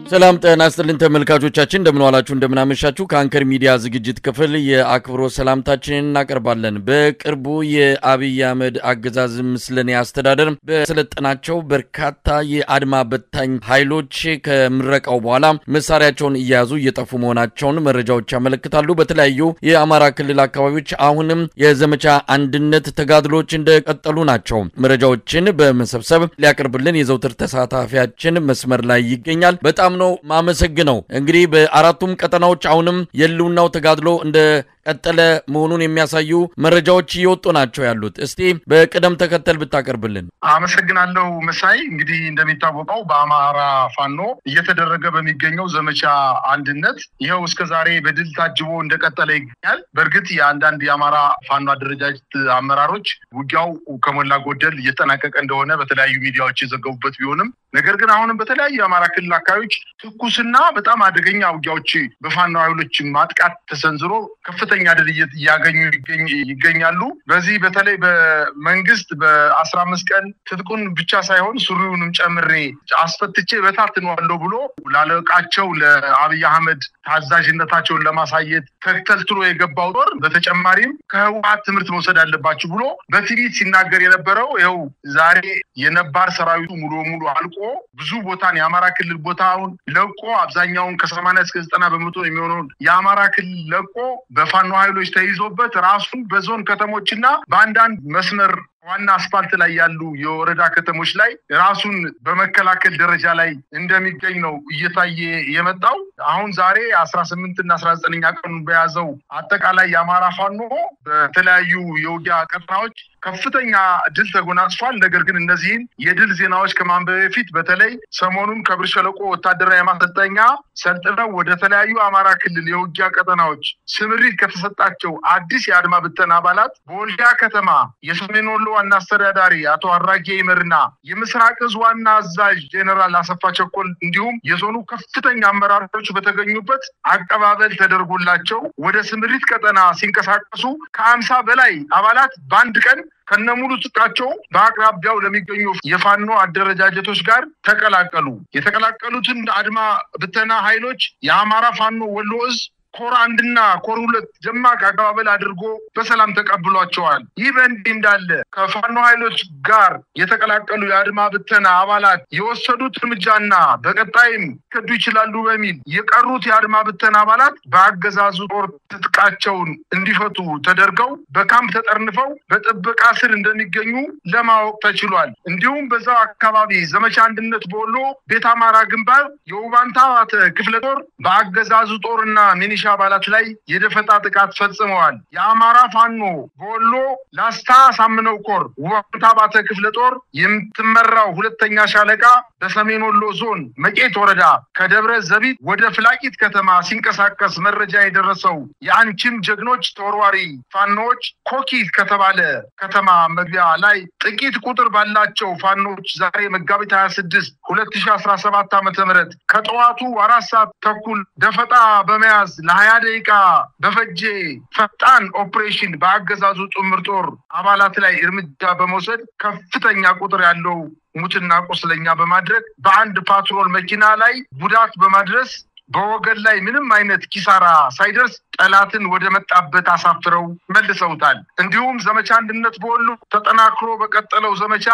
ሰላም ጤና ይስጥልን ተመልካቾቻችን እንደምን ዋላችሁ እንደምን አመሻችሁ ከአንከር ሚዲያ ዝግጅት ክፍል የአክብሮ ሰላምታችንን እናቀርባለን በቅርቡ የአብይ አህመድ አገዛዝ ምስለኔ አስተዳደር በሰለጠናቸው በርካታ የአድማ በታኝ ኃይሎች ከምረቃው በኋላ መሳሪያቸውን እያያዙ እየጠፉ መሆናቸውን መረጃዎች ያመለክታሉ በተለያዩ የአማራ ክልል አካባቢዎች አሁንም የዘመቻ አንድነት ተጋድሎች እንደቀጠሉ ናቸው መረጃዎችን በመሰብሰብ ሊያቀርብልን የዘውትር ተሳታፊያችን መስመር ላይ ይገኛል በጣም ነው ማመሰግነው እንግዲህ በአራቱም ቀጠናዎች አሁንም የሉናው ተጋድሎ እንደ ቀጠለ መሆኑን የሚያሳዩ መረጃዎች እየወጡ ናቸው ያሉት እስቲ በቀደም ተከተል ብታቀርብልን አመሰግናለሁ መሳይ እንግዲህ እንደሚታወቀው በአማራ ፋኖ እየተደረገ በሚገኘው ዘመቻ አንድነት ይሄው እስከ ዛሬ በድል ታጅቦ እንደቀጠለ ይገኛል በርግጥ የአንዳንድ የአማራ ፋኖ አደረጃጀት አመራሮች ውጊያው ከሞላ ጎደል እየተጠናቀቀ እንደሆነ በተለያዩ ሚዲያዎች የዘገቡበት ቢሆንም ነገር ግን አሁንም በተለያዩ የአማራ ክልል አካባቢዎች ትኩስና በጣም አደገኛ ውጊያዎች በፋኖ ኃይሎች ማጥቃት ተሰንዝሮ ከፍተኛ ድል ያገኙ ይገኛሉ በዚህ በተለይ በመንግስት በ15 ቀን ትጥቁን ብቻ ሳይሆን ሱሪውንም ጨምሬ አስፈትቼ በታትነዋለሁ ብሎ ላለቃቸው ለአብይ አህመድ ታዛዥነታቸውን ለማሳየት ተከታትሎ የገባው ጦር በተጨማሪም ከህወሓት ትምህርት መውሰድ አለባችሁ ብሎ በትዕቢት ሲናገር የነበረው ይኸው ዛሬ የነባር ሰራዊቱ ሙሉ አልቆ ብዙ ቦታን የአማራ ክልል ቦታውን ለቆ አብዛኛውን ከ80 እስከ 90% የሚሆነውን የአማራ ክልል ለቆ በፋኖ ኃይሎች ተይዞበት ራሱን በዞን ከተሞችና በአንዳንድ መስመር ዋና አስፋልት ላይ ያሉ የወረዳ ከተሞች ላይ ራሱን በመከላከል ደረጃ ላይ እንደሚገኝ ነው እየታየ የመጣው አሁን ዛሬ 18 እና 19ኛ ቀኑን በያዘው አጠቃላይ የአማራ ፋኖ በተለያዩ የውጊያ ቀጠናዎች ከፍተኛ ድል ተጎናጽፏል ነገር ግን እነዚህን የድል ዜናዎች ከማንበብ በፊት በተለይ ሰሞኑን ከብር ሸለቆ ወታደራዊ ማሰልጠኛ ሰልጥነው ወደ ተለያዩ አማራ ክልል የውጊያ ቀጠናዎች ስምሪት ከተሰጣቸው አዲስ የአድማ ብተና አባላት በወልዲያ ከተማ የሰሜን ወሎ ዋና አስተዳዳሪ አቶ አራጌ ይመርና የምስራቅ እዝ ዋና አዛዥ ጄኔራል አሰፋ ቸኮል እንዲሁም የዞኑ ከፍተኛ አመራሮች በተገኙበት አቀባበል ተደርጎላቸው ወደ ስምሪት ቀጠና ሲንቀሳቀሱ ከ50 በላይ አባላት በአንድ ቀን ከነሙሉ ጥቃቸው በአቅራቢያው ለሚገኙ የፋኖ አደረጃጀቶች ጋር ተቀላቀሉ የተቀላቀሉትን አድማ ብተና ኃይሎች የአማራ ፋኖ ወሎ እዝ ኮር 1 እና ኮር 2 ደማቅ አቀባበል አድርጎ በሰላም ተቀብሏቸዋል ይህ በእንዲህ እንዳለ ከፋኖ ኃይሎች ጋር የተቀላቀሉ የአድማ ብተና አባላት የወሰዱት እርምጃና በቀጣይም ከዱ ይችላሉ በሚል የቀሩት የአድማ ብተና አባላት በአገዛዙ ጦር ትጥቃቸውን እንዲፈቱ ተደርገው በካምፕ ተጠርንፈው በጥበቃ ስር እንደሚገኙ ለማወቅ ተችሏል እንዲሁም በዛው አካባቢ ዘመቻ አንድነት በወሎ ቤት አማራ ግንባር የውባንታ ክፍለ ጦር በአገዛዙ ጦርና ሚኒሻ አባላት ላይ የደፈጣ ጥቃት ፈጽመዋል የአማራ ፋኖ በወሎ ላስታ ሳምነው ኮር ውባንታ ክፍለ ጦር የምትመራው ሁለተኛ ሻለቃ በሰሜን ወሎ ዞን መቄት ወረዳ ከደብረ ዘቢት ወደ ፍላቂት ከተማ ሲንቀሳቀስ መረጃ የደረሰው የአንቺም ጀግኖች ተወርዋሪ ፋኖች ኮኪት ከተባለ ከተማ መግቢያ ላይ ጥቂት ቁጥር ባላቸው ፋኖች ዛሬ መጋቢት 26 2017 ዓ.ም ከጠዋቱ 4 ሰዓት ተኩል ደፈጣ በመያዝ ለ20 ደቂቃ በፈጀ ፈጣን ኦፕሬሽን በአገዛዙ ጥምር ጦር አባላት ላይ እርምጃ በመውሰድ ከፍተኛ ቁጥር ያለው ሙትና ቁስለኛ በማድረግ በአንድ ፓትሮል መኪና ላይ ጉዳት በማድረስ በወገን ላይ ምንም አይነት ኪሳራ ሳይደርስ ጠላትን ወደ መጣበት አሳፍረው መልሰውታል እንዲሁም ዘመቻ አንድነት በወሎ ተጠናክሮ በቀጠለው ዘመቻ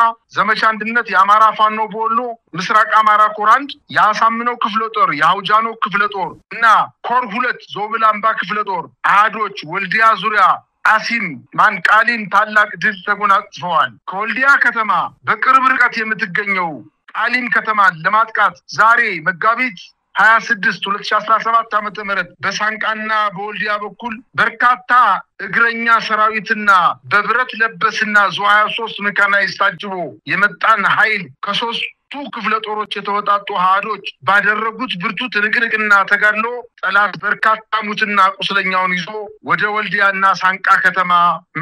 አንድነት የአማራ ፋኖ በወሎ ምስራቅ አማራ ኮር 1 ያሳምነው ክፍለ ጦር ያውጃኖ ክፍለ ጦር እና ኮር 2 ዞብላምባ ክፍለ ጦር አሃዶች ወልዲያ ዙሪያ አሲም ማንቃሊን ታላቅ ድል ተጎናጽፈዋል ከወልዲያ ከተማ በቅርብ ርቀት የምትገኘው ቃሊን ከተማን ለማጥቃት ዛሬ መጋቢት 26 2017 ዓ.ም በሳንቃና በወልዲያ በኩል በርካታ እግረኛ ሰራዊትና በብረት ለበስና ዙ 23 መካናይዝድ ታጅቦ የመጣን ኃይል ከ3 ክፍለ ጦሮች የተወጣጡ አሃዶች ባደረጉት ብርቱ ትንቅንቅና ተጋድሎ ጠላት በርካታ ሙትና ቁስለኛውን ይዞ ወደ ወልዲያና ሳንቃ ከተማ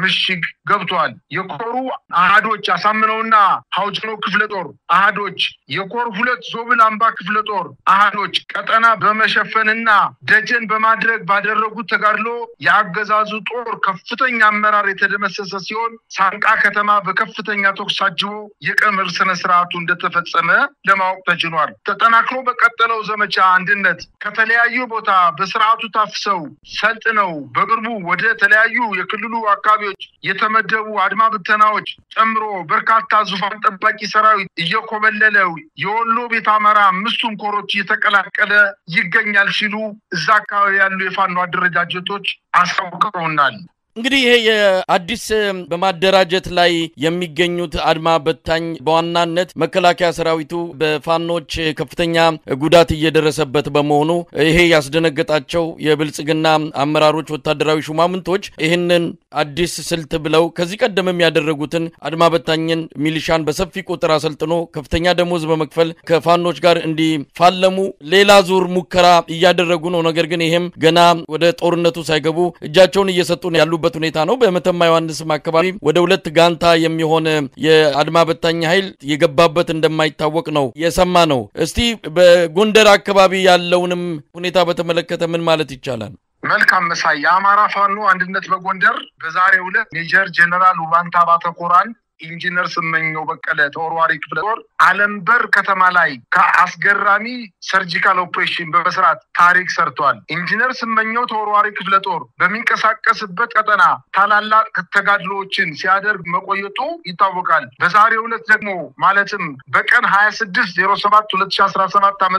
ምሽግ ገብቷል። የኮሩ አሃዶች አሳምነውና ሐውጀኖ ክፍለ ጦር አሃዶች፣ የኮር 2 ዞብል አምባ ክፍለ ጦር አሃዶች ቀጠና በመሸፈንና ደጀን በማድረግ ባደረጉት ተጋድሎ የአገዛዙ ጦር ከፍተኛ አመራር የተደመሰሰ ሲሆን ሳንቃ ከተማ በከፍተኛ ተኩስ ታጅቦ የቀብር ስነ ስርዓቱ እንደተፈጸመ ለማወቅ ተችሏል። ተጠናክሮ በቀጠለው ዘመቻ አንድነት ከተለያዩ ቦታ በስርዓቱ ታፍሰው ሰልጥነው በቅርቡ ወደ ተለያዩ የክልሉ አካባቢዎች የተመደቡ አድማ ብተናዎች ጨምሮ በርካታ ዙፋን ጠባቂ ሰራዊት እየኮበለለው የወሎ ቤት አማራ 5ቱም ኮሮች እየተቀላቀለ ይገኛል ሲሉ እዛ አካባቢ ያሉ የፋኖ አደረጃጀቶች አሳውቀውናል። እንግዲህ ይሄ የአዲስ በማደራጀት ላይ የሚገኙት አድማ በታኝ በዋናነት መከላከያ ሰራዊቱ በፋኖች ከፍተኛ ጉዳት እየደረሰበት በመሆኑ ይሄ ያስደነገጣቸው የብልጽግና አመራሮች ወታደራዊ ሹማምንቶች ይህንን አዲስ ስልት ብለው ከዚህ ቀደም የሚያደርጉትን አድማ በታኝን ሚሊሻን በሰፊ ቁጥር አሰልጥኖ ከፍተኛ ደሞዝ በመክፈል ከፋኖች ጋር እንዲፋለሙ ሌላ ዙር ሙከራ እያደረጉ ነው። ነገር ግን ይሄም ገና ወደ ጦርነቱ ሳይገቡ እጃቸውን እየሰጡ ያሉ ሁኔታ ነው። በመተማ ዮሐንስም አካባቢ ወደ 2 ጋንታ የሚሆን የአድማ በታኝ ኃይል የገባበት እንደማይታወቅ ነው የሰማ ነው። እስቲ በጎንደር አካባቢ ያለውንም ሁኔታ በተመለከተ ምን ማለት ይቻላል? መልካም መሳይ። የአማራ ፋኖ አንድነት በጎንደር በዛሬው ዕለት ሜጀር ጀነራል ውባንታ ባተኮራን ኢንጂነር ስመኘው በቀለ ተወርዋሪ ክፍለ ጦር አለምበር ከተማ ላይ ከአስገራሚ ሰርጂካል ኦፕሬሽን በመስራት ታሪክ ሰርቷል። ኢንጂነር ስመኘው ተወርዋሪ ክፍለ ጦር በሚንቀሳቀስበት ቀጠና ታላላቅ ተጋድሎችን ሲያደርግ መቆየቱ ይታወቃል። በዛሬው ዕለት ደግሞ ማለትም በቀን 26/07/2017 ዓ.ም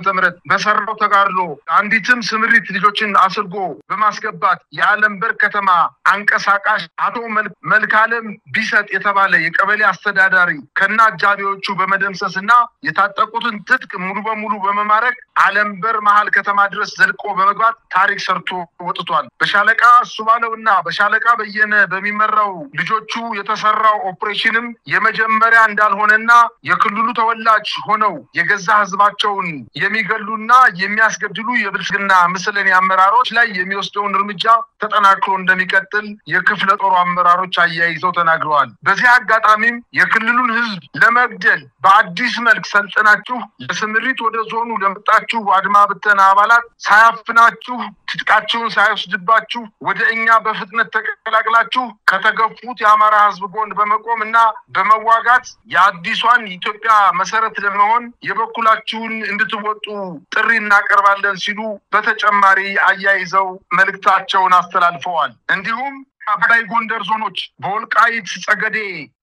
በሰራው ተጋድሎ አንዲትም ስምሪት ልጆችን አስርጎ በማስገባት የአለምበር ከተማ አንቀሳቃሽ አቶ መልካለም ቢሰጥ የተባለ የቀበሌ አስተዳዳሪ ከና አጃቢዎቹ በመደምሰስና የታጠቁትን ትጥቅ ሙሉ በሙሉ በመማረክ አለምበር መሃል ከተማ ድረስ ዘልቆ በመግባት ታሪክ ሰርቶ ወጥቷል። በሻለቃ ሱባለውና በሻለቃ በየነ በሚመራው ልጆቹ የተሰራው ኦፕሬሽንም የመጀመሪያ እንዳልሆነና የክልሉ ተወላጅ ሆነው የገዛ ህዝባቸውን የሚገሉና የሚያስገድሉ የብልጽግና ምስለኔ አመራሮች ላይ የሚወስደውን እርምጃ ተጠናክሮ እንደሚቀጥል የክፍለ ጦሩ አመራሮች አያይዘው ተናግረዋል። በዚህ አጋጣሚ የክልሉን ህዝብ ለመግደል በአዲስ መልክ ሰልጥናችሁ ለስምሪት ወደ ዞኑ ለመጣችሁ አድማ ብተና አባላት ሳያፍናችሁ ትጥቃችሁን ሳይወስድባችሁ ወደ እኛ በፍጥነት ተቀላቅላችሁ ከተገፉት የአማራ ህዝብ ጎን በመቆምና በመዋጋት የአዲሷን ኢትዮጵያ መሰረት ለመሆን የበኩላችሁን እንድትወጡ ጥሪ እናቀርባለን ሲሉ በተጨማሪ አያይዘው መልእክታቸውን አስተላልፈዋል። እንዲሁም አባይ ጎንደር ዞኖች በወልቃይት ጸገዴ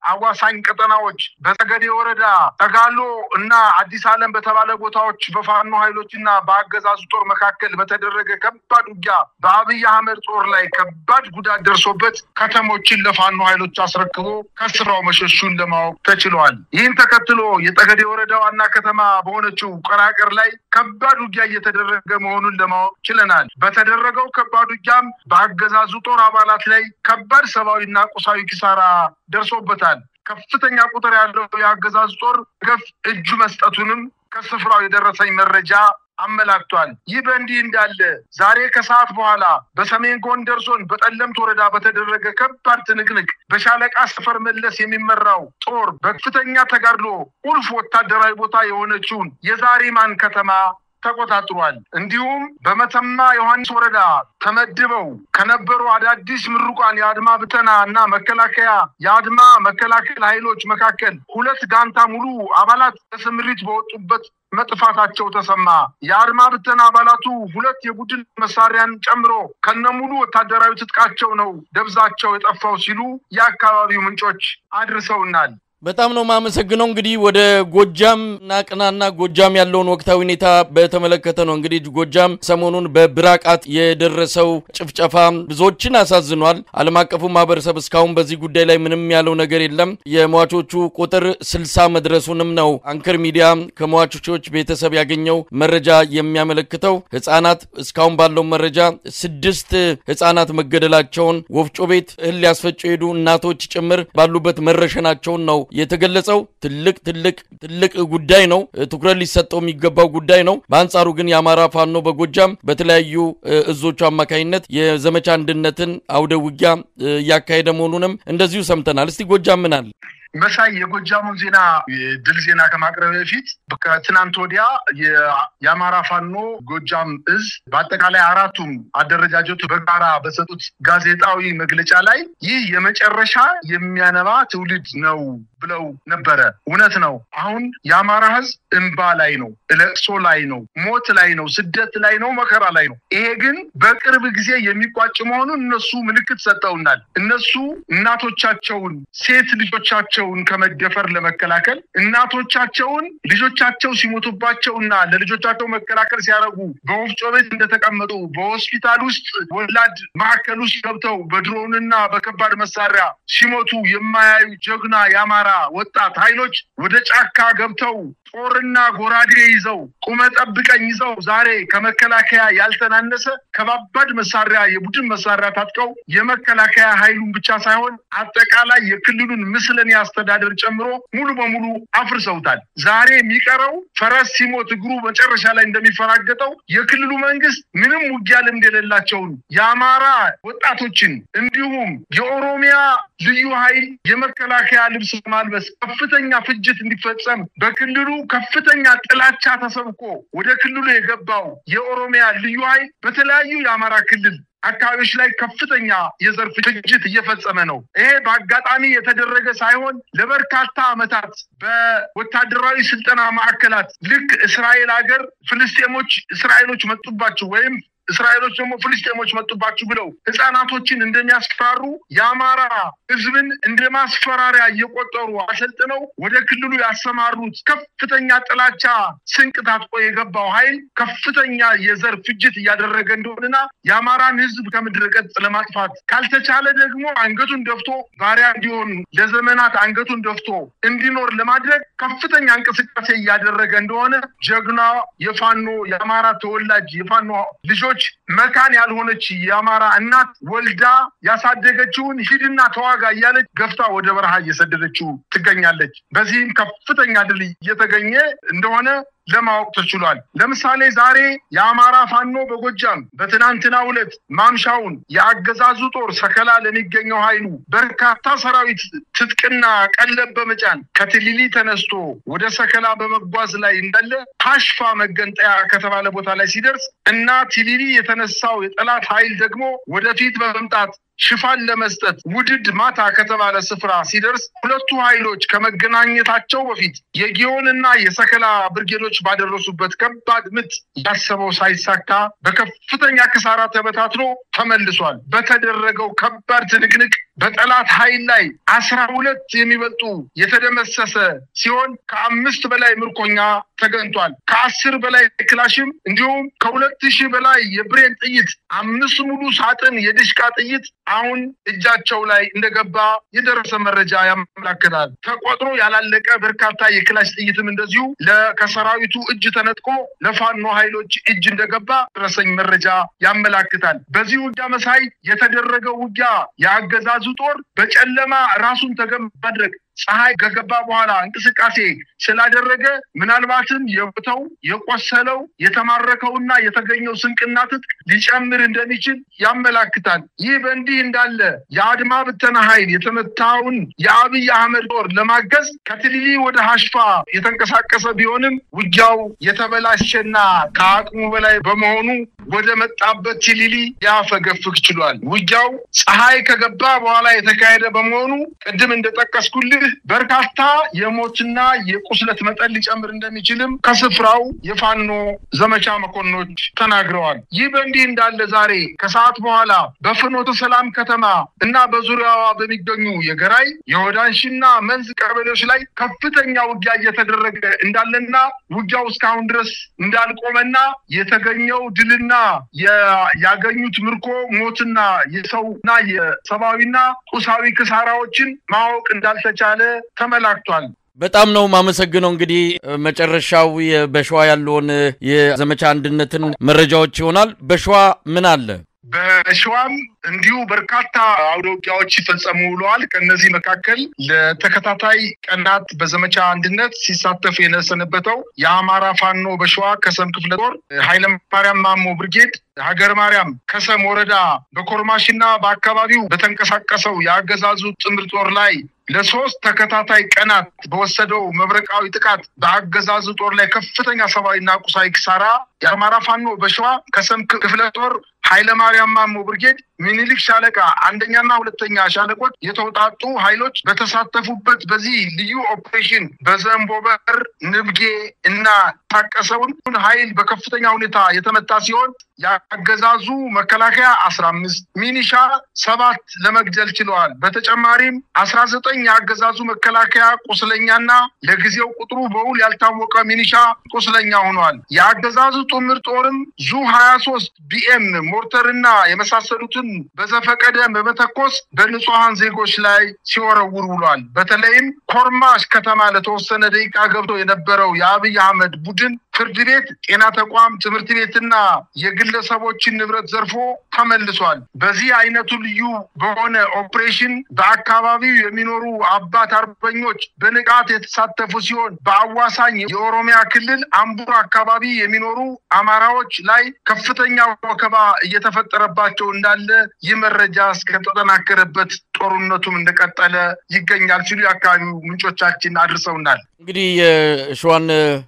አዋሳኝ ቀጠናዎች በጸገዴ ወረዳ ተጋሎ እና አዲስ ዓለም በተባለ ቦታዎች በፋኖ ኃይሎችና በአገዛዙ ጦር መካከል በተደረገ ከባድ ውጊያ በአብይ አህመድ ጦር ላይ ከባድ ጉዳት ደርሶበት ከተሞችን ለፋኖ ኃይሎች አስረክቦ ከስራው መሸሹን ለማወቅ ተችሏል። ይህን ተከትሎ የጸገዴ ወረዳ ዋና ከተማ በሆነችው ቀራቀር ላይ ከባድ ውጊያ እየተደረገ መሆኑን ለማወቅ ችለናል። በተደረገው ከባድ ውጊያም በአገዛዙ ጦር አባላት ላይ ከባድ ሰብአዊና ቁሳዊ ኪሳራ ደርሶበታል። ከፍተኛ ቁጥር ያለው የአገዛዙ ጦር ገፍ እጁ መስጠቱንም ከስፍራው የደረሰኝ መረጃ አመላክቷል። ይህ በእንዲህ እንዳለ ዛሬ ከሰዓት በኋላ በሰሜን ጎንደር ዞን በጠለምት ወረዳ በተደረገ ከባድ ትንቅንቅ በሻለቃ ሰፈር መለስ የሚመራው ጦር በከፍተኛ ተጋድሎ ቁልፍ ወታደራዊ ቦታ የሆነችውን የዛሪማን ከተማ ተቆጣጥሯል። እንዲሁም በመተማ ዮሐንስ ወረዳ ተመድበው ከነበሩ አዳዲስ ምሩቃን የአድማ ብተና እና መከላከያ የአድማ መከላከል ኃይሎች መካከል 2 ጋንታ ሙሉ አባላት በስምሪት በወጡበት መጥፋታቸው ተሰማ። የአድማ ብተና አባላቱ 2 የቡድን መሳሪያን ጨምሮ ከነሙሉ ወታደራዊ ትጥቃቸው ነው ደብዛቸው የጠፋው ሲሉ የአካባቢው ምንጮች አድርሰውናል። በጣም ነው ማመሰግነው። እንግዲህ ወደ ጎጃም ናቅናና ጎጃም ያለውን ወቅታዊ ሁኔታ በተመለከተ ነው። እንግዲህ ጎጃም ሰሞኑን በብራቃት የደረሰው ጭፍጨፋ ብዙዎችን አሳዝኗል። ዓለም አቀፉ ማህበረሰብ እስካሁን በዚህ ጉዳይ ላይ ምንም ያለው ነገር የለም። የሟቾቹ ቁጥር 60 መድረሱንም ነው አንከር ሚዲያ ከሟቾቹ ቤተሰብ ያገኘው መረጃ የሚያመለክተው። ህፃናት እስካሁን ባለው መረጃ 6 ህፃናት መገደላቸውን፣ ወፍጮ ቤት እህል ያስፈጩ ሄዱ እናቶች ጭምር ባሉበት መረሸናቸውን ነው የተገለጸው ትልቅ ጉዳይ ነው ትኩረት ሊሰጠው የሚገባው ጉዳይ ነው በአንጻሩ ግን የአማራ ፋኖ በጎጃም በተለያዩ እዞቹ አማካይነት የዘመቻ አንድነትን አውደ ውጊያ ያካሄደ መሆኑንም እንደዚሁ ሰምተናል እስቲ ጎጃም ምን አለ መሳይ የጎጃሙን ዜና ድል ዜና ከማቅረብ በፊት ከትናንት ወዲያ የአማራ ፋኖ ጎጃም እዝ በአጠቃላይ አራቱም አደረጃጀቱ በጋራ በሰጡት ጋዜጣዊ መግለጫ ላይ ይህ የመጨረሻ የሚያነባ ትውልድ ነው ብለው ነበር እውነት ነው አሁን የአማራ ህዝብ እንባ ላይ ነው ለቅሶ ላይ ነው ሞት ላይ ነው ስደት ላይ ነው መከራ ላይ ነው ይሄ ግን በቅርብ ጊዜ የሚቋጭ መሆኑን እነሱ ምልክት ሰጠውናል እነሱ እናቶቻቸውን ሴት ልጆቻቸውን ከመደፈር ለመከላከል እናቶቻቸውን ልጆቻቸው ሲሞቱባቸውና ለልጆቻቸው መከላከል ሲያረጉ በወፍጮ ቤት እንደተቀመጡ በሆስፒታል ውስጥ ወላድ ማዕከል ውስጥ ገብተው በድሮንና በከባድ መሳሪያ ሲሞቱ የማያዩ ጀግና ያማራ ወጣት ኃይሎች ወደ ጫካ ገብተው ጦርና ጎራዴ ይዘው ቁመ ጠብቀኝ ይዘው ዛሬ ከመከላከያ ያልተናነሰ ከባባድ መሳሪያ የቡድን መሳሪያ ታጥቀው የመከላከያ ኃይሉን ብቻ ሳይሆን አጠቃላይ የክልሉን ምስለን ያስተዳደር ጨምሮ ሙሉ በሙሉ አፍርሰውታል ዛሬ የሚቀረው ፈረስ ሲሞት እግሩ መጨረሻ ላይ እንደሚፈራገጠው የክልሉ መንግስት ምንም ውጊያ ልምድ የሌላቸውን የአማራ ወጣቶችን እንዲሁም የኦሮሚያ ልዩ ኃይል የመከላከያ ልብስ ማልበስ ከፍተኛ ፍጅት እንዲፈጸም በክልሉ ከፍተኛ ጥላቻ ተሰብኮ ወደ ክልሉ የገባው የኦሮሚያ ልዩ ኃይል በተለያዩ የአማራ ክልል አካባቢዎች ላይ ከፍተኛ የዘር ፍጅት እየፈጸመ ነው ይሄ በአጋጣሚ የተደረገ ሳይሆን ለበርካታ አመታት በወታደራዊ ስልጠና ማዕከላት ልክ እስራኤል ሀገር እስራኤሎች መጡባቸው ወይም እስራኤሎች ደግሞ ፍልስጤሞች መጡባችሁ ብለው ህፃናቶችን እንደሚያስፈራሩ ያማራ ህዝብን እንደማስፈራሪያ እየቆጠሩ አሰልጥነው ወደ ክልሉ ያሰማሩት ከፍተኛ ጥላቻ ስንቅ ታጥቆ የገባው ኃይል ከፍተኛ የዘር ፍጅት እያደረገ እንደሆነና ያማራን ህዝብ ከምድረ ገጽ ለማጥፋት ካልተቻለ ደግሞ አንገቱን ደፍቶ ባሪያ እንዲሆን ለዘመናት አንገቱን ደፍቶ እንዲኖር ለማድረግ ከፍተኛ እንቅስቃሴ እያደረገ እንደሆነ ጀግና የፋኖ ያማራ ተወላጅ የፋኖ ልጆች መካን ያልሆነች ያማራ እናት ወልዳ ያሳደገችውን ሂድና ተዋጋ ያለች ገፍታ ወደ በረሃ እየሰደደችው ትገኛለች በዚህም ከፍተኛ ድል እየተገኘ እንደሆነ ለማወቅ ተችሏል ለምሳሌ ዛሬ የአማራ ፋኖ በጎጃም በትናንትናው ዕለት ማምሻውን ያገዛዙ ጦር ሰከላ ለሚገኘው ኃይሉ በርካታ ሰራዊት ትጥቅና ቀለብ በመጫን ከትሊሊ ተነስቶ ወደ ሰከላ በመጓዝ ላይ እንዳለ ታሽፋ መገንጠያ ከተባለ ቦታ ላይ ሲደርስ እና ትሊሊ የተነሳው የጠላት ኃይል ደግሞ ወደፊት በመምጣት ሽፋን ለመስጠት ውድድ ማታ ከተባለ ስፍራ ሲደርስ ሁለቱ ኃይሎች ከመገናኘታቸው በፊት የጊዮንና የሰከላ ብርጌዶች ባደረሱበት ከባድ ምት ያሰበው ሳይሳካ በከፍተኛ ክሳራ ተበታትኖ ተመልሷል በተደረገው ከባድ ትንቅንቅ በጠላት ኃይል ላይ 12 የሚበልጡ የተደመሰሰ ሲሆን ከ5 በላይ ምርኮኛ ተገንቷል ከ10 በላይ ክላሽም እንዲሁም ከ2000 በላይ የብሬን ጥይት 5 ሙሉ ሳጥን የድሽቃ ጥይት አሁን እጃቸው ላይ እንደገባ የደረሰ መረጃ ያመለክታል ተቆጥሮ ያላለቀ በርካታ የክላሽ ጥይትም እንደዚሁ ለከሰራዊቱ እጅ ተነጥቆ ለፋኖ ኃይሎች እጅ እንደገባ ደረሰኝ መረጃ ያመለክታል በዚህ ውጊያ መሳይ የተደረገው ውጊያ ያገዛዙ ጦር በጨለማ ራሱን ተገማድረግ ፀሐይ ከገባ በኋላ እንቅስቃሴ ስላደረገ ምናልባትም የቦታው የቆሰለው የተማረከውና የተገኘው ስንቅና ትጥቅ ሊጨምር እንደሚችል ያመለክታል ይህ በእንዲህ እንዳለ የአድማ ብተና ኃይል የተመታውን የአብይ አህመድ ጦር ለማገዝ ከትሊሊ ወደ ሐሽፋ የተንቀሳቀሰ ቢሆንም ውጊያው የተበላሸና ከአቅሙ በላይ በመሆኑ ወደ መጣበት ትሊሊ ያፈገፍግ ችሏል ውጊያው ፀሐይ ከገባ በኋላ የተካሄደ በመሆኑ ቅድም እንደጠቀስኩልህ በርካታ የሞትና የቁስለት መጠን ሊጨምር እንደሚችልም ከስፍራው የፋኖ ዘመቻ መኮንኖች ተናግረዋል ይህ በእንዲህ እንዳለ ዛሬ ከሰዓት በኋላ በፍኖተ ሰላም ከተማ እና በዙሪያዋ በሚገኙ የገራይ የወዳንሽና መንዝ ቀበሌዎች ላይ ከፍተኛ ውጊያ እየተደረገ እንዳለና ውጊያው እስካሁን ድረስ እንዳልቆመና የተገኘው ድልና ያገኙት ምርኮ ሞትና የሰውና የሰባዊና ቁሳዊ ክሳራዎችን ማወቅ እንዳልተቻለ ተመላክቷል በጣም ነው ማመሰግነው እንግዲህ መጨረሻው በሸዋ ያለውን የዘመቻ አንድነትን መረጃዎች ይሆናል በሸዋ ምን አለ በሸዋም እንዲሁ በርካታ አውዶቂያዎች ሲፈጸሙ ውለዋል። ከነዚህ መካከል ለተከታታይ ቀናት በዘመቻ አንድነት ሲሳተፍ የነሰነበተው የአማራ ፋኖ በሸዋ ከሰም ክፍለ ጦር ኃይለ ማርያም ማሞ ብርጌድ ሀገር ማርያም ከሰም ወረዳ በኮርማሽና በአካባቢው በተንቀሳቀሰው ያገዛዙ ጥምር ጦር ላይ ለሶስት ተከታታይ ቀናት በወሰደው መብረቃዊ ጥቃት በአገዛዙ ጦር ላይ ከፍተኛ ሰብአዊና ቁሳዊ ኪሳራ የአማራ ፋኖ በሸዋ ከሰም ክፍለ ጦር ኃይለ ማርያም ማሞ ብርጌድ ሚኒሊክ ሻለቃ አንደኛና ሁለተኛ ሻለቆች የተውጣጡ ኃይሎች በተሳተፉበት በዚህ ልዩ ኦፕሬሽን በዘንቦበር ንብጌ እና ታቀሰውን ኃይል በከፍተኛ ሁኔታ የተመታ ሲሆን ያገዛዙ መከላከያ 15 ሚኒሻ 7 ለመግደል ችለዋል። በተጨማሪም 19 ያገዛዙ መከላከያ ቁስለኛና ለጊዜው ቁጥሩ በውል ያልታወቀ ሚኒሻ ቁስለኛ ሆኗል። ያገዛዙ ጥምር ጦርም ዙ 23 ቢኤም ሞርተርና የመሳሰሉትን በዘፈቀደ በመተኮስ በንጹሃን ዜጎች ላይ ሲወረውር ውሏል። በተለይም ኮርማሽ ከተማ ለተወሰነ ደቂቃ ገብቶ የነበረው የአብይ አህመድ ቡድን ፍርድ ቤት፣ ጤና ተቋም፣ ትምህርት ቤትና የግለሰቦችን ንብረት ዘርፎ ተመልሷል። በዚህ አይነቱ ልዩ በሆነ ኦፕሬሽን በአካባቢው የሚኖሩ አባት አርበኞች በንቃት የተሳተፉ ሲሆን በአዋሳኝ የኦሮሚያ ክልል አምቡር አካባቢ የሚኖሩ አማራዎች ላይ ከፍተኛ ወከባ እየተፈጠረባቸው እንዳለ የመረጃ እስከተጠናከረበት ጦርነቱም እንደቀጠለ ይገኛል ሲሉ የአካባቢው ምንጮቻችን አድርሰውናል። እንግዲህ የሸዋን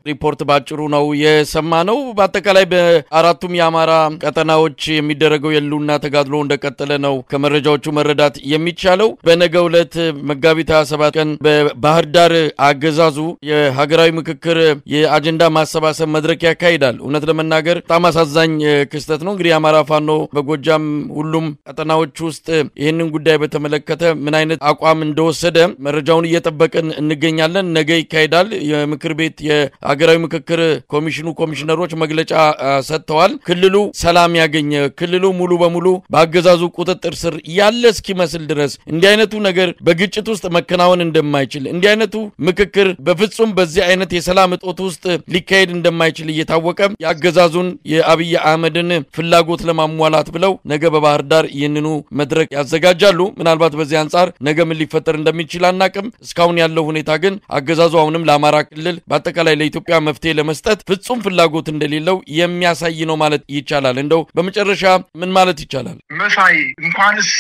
ሪፖርት ባጭሩ ነው የሰማነው። በአጠቃላይ በአራቱም የአማራ ቀጠናዎች የሚደረገው የሉና ተጋድሎ እንደቀጠለ ነው ከመረጃዎቹ መረዳት የሚቻለው። በነገው ዕለት መጋቢት 27 ቀን በባህር ዳር አገዛዙ የሀገራዊ ምክክር የአጀንዳ ማሰባሰብ መድረክ ያካሂዳል። እውነት ለመናገር በጣም አሳዛኝ ክስተት ነው። እንግዲህ የአማራ ፋኖ በጎጃም ሁሉም ቀጠናዎች ውስጥ ይህንን ጉዳይ በተመለከተ ምን አይነት አቋም እንደወሰደ መረጃውን እየጠበቅን እንገኛለን። ነገ ይካሄዳል። የምክር ቤት የሀገራዊ ምክክር ኮሚሽኑ ኮሚሽነሮች መግለጫ ሰጥተዋል። ክልሉ ሰላም ያገኘ ክልሉ ሙሉ በሙሉ በአገዛዙ ቁጥጥር ስር ያለ እስኪመስል ድረስ እንዲህ አይነቱ ነገር በግጭት ውስጥ መከናወን እንደማይችል እንዲህ አይነቱ ምክክር በፍጹም በዚህ አይነት የሰላም እጦት ውስጥ ሊካሄድ እንደማይችል እየታወቀ የአገዛዙን የአብይ አህመድን ፍላጎት ለማሟላት ብለው ነገ በባህር ዳር ይህንኑ መድረክ ያዘጋጃሉ። ምናልባት በዚህ አንጻር ነገ ምን ሊፈጠር እንደሚችል አናቅም። እስካሁን ያለው ሁኔታ ግን አገዛዙ አሁንም ለአማራ ክልል በአጠቃላይ ለኢትዮጵያ መፍትሄ ለመስጠት ፍጹም ፍላጎት እንደሌለው የሚያሳይ ነው ማለት ይቻላል። እንደው በመጨረሻ ምን ማለት ይቻላል? መሳይ እንኳንስ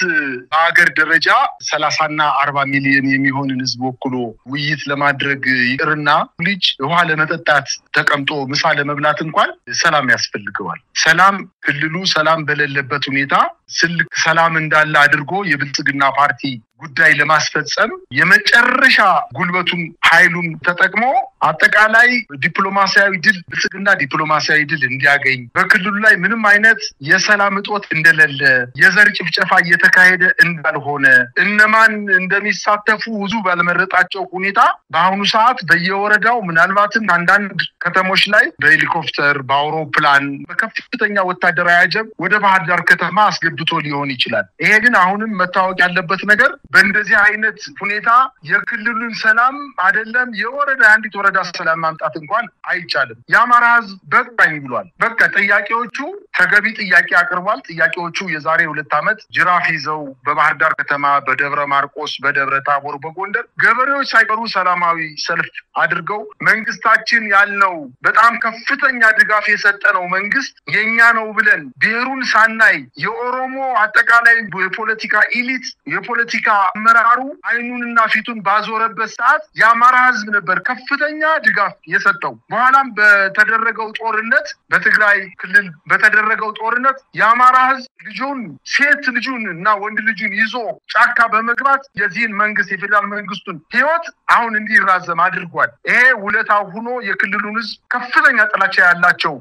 በአገር ደረጃ 30 እና 40 ሚሊዮን የሚሆንን ህዝብ ወክሎ ውይይት ለማድረግ ይቅርና ልጅ ውሃ ለመጠጣት ተቀምጦ ምሳ ለመብላት እንኳን ሰላም ያስፈልገዋል። ሰላም ክልሉ ሰላም በሌለበት ሁኔታ ስልክ ሰላም እንዳለ አድርጎ የብልጽግና ፓርቲ ጉዳይ ለማስፈጸም የመጨረሻ ጉልበቱን ኃይሉን ተጠቅሞ አጠቃላይ ዲፕሎማሲያዊ ድል ብልጽግና ዲፕሎማሲያዊ ድል እንዲያገኝ በክልሉ ላይ ምንም አይነት የሰላም እጦት እንደሌለ የዘር ጭፍጨፋ እየተካሄደ እንዳልሆነ እነማን እንደሚሳተፉ ብዙ ባለመረጣቸው ሁኔታ በአሁኑ ሰዓት በየወረዳው ምናልባትም አንዳንድ ከተሞች ላይ በሄሊኮፕተር በአውሮፕላን በከፍተኛ ወታደራዊ አጀብ ወደ ባህር ዳር ከተማ አስገብቶ ሊሆን ይችላል። ይሄ ግን አሁንም መታወቅ ያለበት ነገር በእንደዚህ አይነት ሁኔታ የክልሉን ሰላም አይደለም የወረዳ አንዲት ወረዳ ሰላም ማምጣት እንኳን አይቻልም። የአማራ ህዝብ በቃኝ ብሏል። በቃ ጥያቄዎቹ ተገቢ ጥያቄ አቅርቧል። ጥያቄዎቹ የዛሬ 2 ዓመት ጅራፍ ይዘው በባህር ዳር ከተማ በደብረ ማርቆስ በደብረ ታቦር በጎንደር ገበሬዎች ሳይቀሩ ሰላማዊ ሰልፍ አድርገው መንግስታችን ያልነው በጣም ከፍተኛ ድጋፍ የሰጠነው መንግስት የኛ ነው ብለን ብሔሩን ሳናይ የኦሮሞ አጠቃላይ የፖለቲካ ኢሊት የፖለቲካ አመራሩ አይኑንና ፊቱን ባዞረበት ሰዓት የአማራ ህዝብ ነበር ከፍተኛ ድጋፍ የሰጠው። በኋላም በተደረገው ጦርነት በትግራይ ክልል በተደረገው ጦርነት የአማራ ህዝብ ልጁን ሴት ልጁን እና ወንድ ልጁን ይዞ ጫካ በመግባት የዚህን መንግስት የፌደራል መንግስቱን ህይወት አሁን እንዲራዘም አድርጓል። ይሄ ውለታው ሆኖ የክልሉን ህዝብ ከፍተኛ ጥላቻ ያላቸው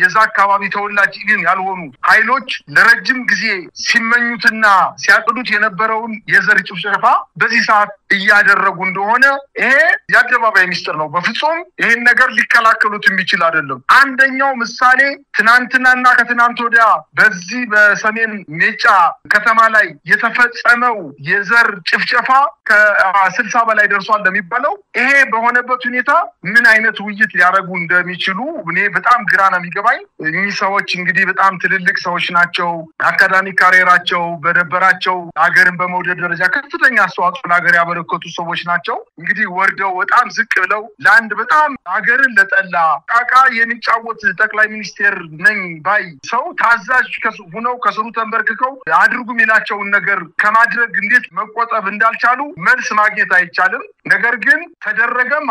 የዛ አካባቢ ተወላጅ ያልሆኑ ኃይሎች ለረጅም ጊዜ ሲመኙትና ሲያቅዱት የነበረውን የዘር ጭፍጨፋ በዚህ ሰዓት እያደረጉ እንደሆነ ይሄ የአደባባይ ሚስጥር ነው። በፍጹም ይሄን ነገር ሊከላከሉት የሚችል አይደለም። አንደኛው ምሳሌ ትናንትናና ከትናንት ወዲያ በዚህ በሰሜን ሜጫ ከተማ ላይ የተፈጸመው የዘር ጭፍጨፋ ከ60 በላይ ደርሷል እንደሚባለው ይሄ በሆነበት ሁኔታ ምን አይነት ውይይት ሊያደርጉ እንደሚችሉ እኔ በጣም ግራ ነው የሚገባኝ። እኚህ ሰዎች እንግዲህ በጣም ትልልቅ ሰዎች ናቸው። አካዳሚክ ካሪየራቸው በነበራቸው ሀገርን በመውደድ ደረጃ ከፍተኛ አስተዋጽኦ ለሀገር ያበረከቱ ሰዎች ናቸው። እንግዲህ ወርደው በጣም ዝቅ ብለው ለአንድ በጣም ሀገርን ለጠላ ቃቃ የሚጫወት ጠቅላይ ሚኒስቴር ነኝ ባይ ሰው ታዛዥ ሆነው ከስሩ ተንበርክከው አድርጉ የሚላቸውን ነገር ከማድረግ እንዴት መቆጠብ እንዳልቻሉ መልስ ማግኘት አይቻልም። ነገር ግን ተደረገም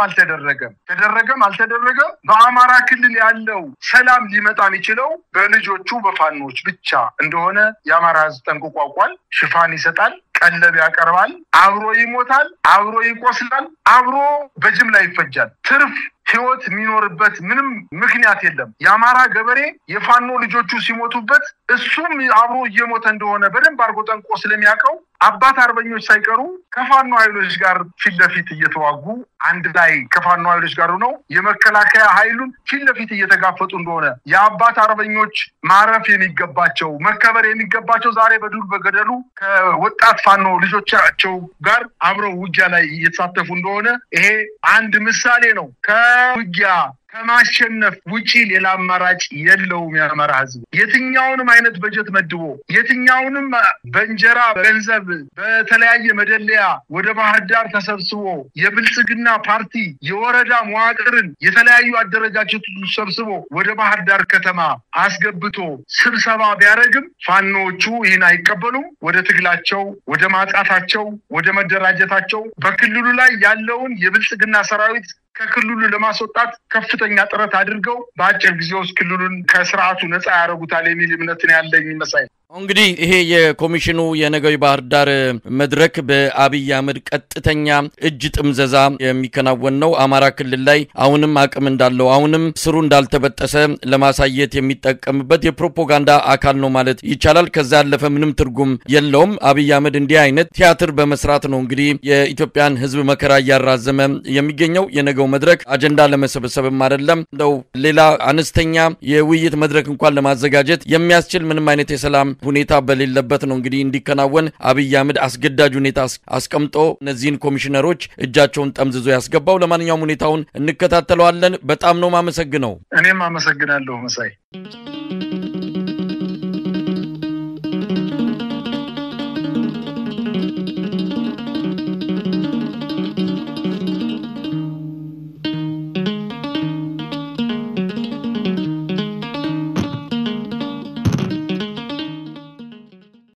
አልተደረገም በአማራ ክልል ያለው ሰላም ሊመጣ የሚችለው በልጆቹ በፋኖች ብቻ እንደሆነ የአማራ ሕዝብ ጠንቅቆ ያውቃል። ሽፋን ይሰጣል፣ ቀለብ ያቀርባል፣ አብሮ ይሞታል፣ አብሮ ይቆስላል፣ አብሮ በጅምላ ይፈጃል። ትርፍ ህይወት የሚኖርበት ምንም ምክንያት የለም። የአማራ ገበሬ የፋኖ ልጆቹ ሲሞቱበት እሱም አብሮ እየሞተ እንደሆነ በደንብ አርጎ ጠንቆ ስለሚያውቀው አባት አርበኞች ሳይቀሩ ከፋኖ ኃይሎች ጋር ፊት ለፊት እየተዋጉ አንድ ላይ ከፋኖ ኃይሎች ጋር ነው የመከላከያ ኃይሉን ፊት ለፊት እየተጋፈጡ እንደሆነ የአባት አርበኞች ማረፍ የሚገባቸው መከበር የሚገባቸው ዛሬ በዱር በገደሉ ከወጣት ፋኖ ልጆቻቸው ጋር አብረው ውጊያ ላይ እየተሳተፉ እንደሆነ ይሄ አንድ ምሳሌ ነው። ከውጊያ ከማሸነፍ ውጪ ሌላ አማራጭ የለውም። የአማራ ሕዝብ የትኛውንም አይነት በጀት መድቦ የትኛውንም በእንጀራ በገንዘብ በተለያየ መደለያ ወደ ባህር ዳር ተሰብስቦ የብልጽግና ፓርቲ የወረዳ መዋቅርን የተለያዩ አደረጃጀቶችን ሰብስቦ ወደ ባህር ዳር ከተማ አስገብቶ ስብሰባ ቢያደርግም ፋኖቹ ይህን አይቀበሉም። ወደ ትግላቸው፣ ወደ ማጣታቸው፣ ወደ መደራጀታቸው በክልሉ ላይ ያለውን የብልጽግና ሰራዊት ከክልሉ ለማስወጣት ከፍተኛ ጥረት አድርገው በአጭር ጊዜ ውስጥ ክልሉን ከስርዓቱ ነፃ ያደርጉታል የሚል እምነት ነው ያለኝ መሳይ። እንግዲህ ይሄ የኮሚሽኑ የነገው ባህር ዳር መድረክ በአብይ አህመድ ቀጥተኛ እጅ ጥምዘዛ የሚከናወን ነው። አማራ ክልል ላይ አሁንም አቅም እንዳለው አሁንም ስሩ እንዳልተበጠሰ ለማሳየት የሚጠቀምበት የፕሮፓጋንዳ አካል ነው ማለት ይቻላል። ከዛ ያለፈ ምንም ትርጉም የለውም። አብይ አህመድ እንዲህ አይነት ቲያትር በመስራት ነው እንግዲህ የኢትዮጵያን ሕዝብ መከራ እያራዘመ የሚገኘው። የነገው መድረክ አጀንዳ ለመሰብሰብም አይደለም እንደው ሌላ አነስተኛ የውይይት መድረክ እንኳን ለማዘጋጀት የሚያስችል ምንም አይነት የሰላም ሁኔታ በሌለበት ነው እንግዲህ እንዲከናወን አብይ አህመድ አስገዳጅ ሁኔታ አስቀምጦ እነዚህን ኮሚሽነሮች እጃቸውን ጠምዝዞ ያስገባው። ለማንኛውም ሁኔታውን እንከታተለዋለን። በጣም ነው ማመሰግነው። እኔም አመሰግናለሁ መሳይ።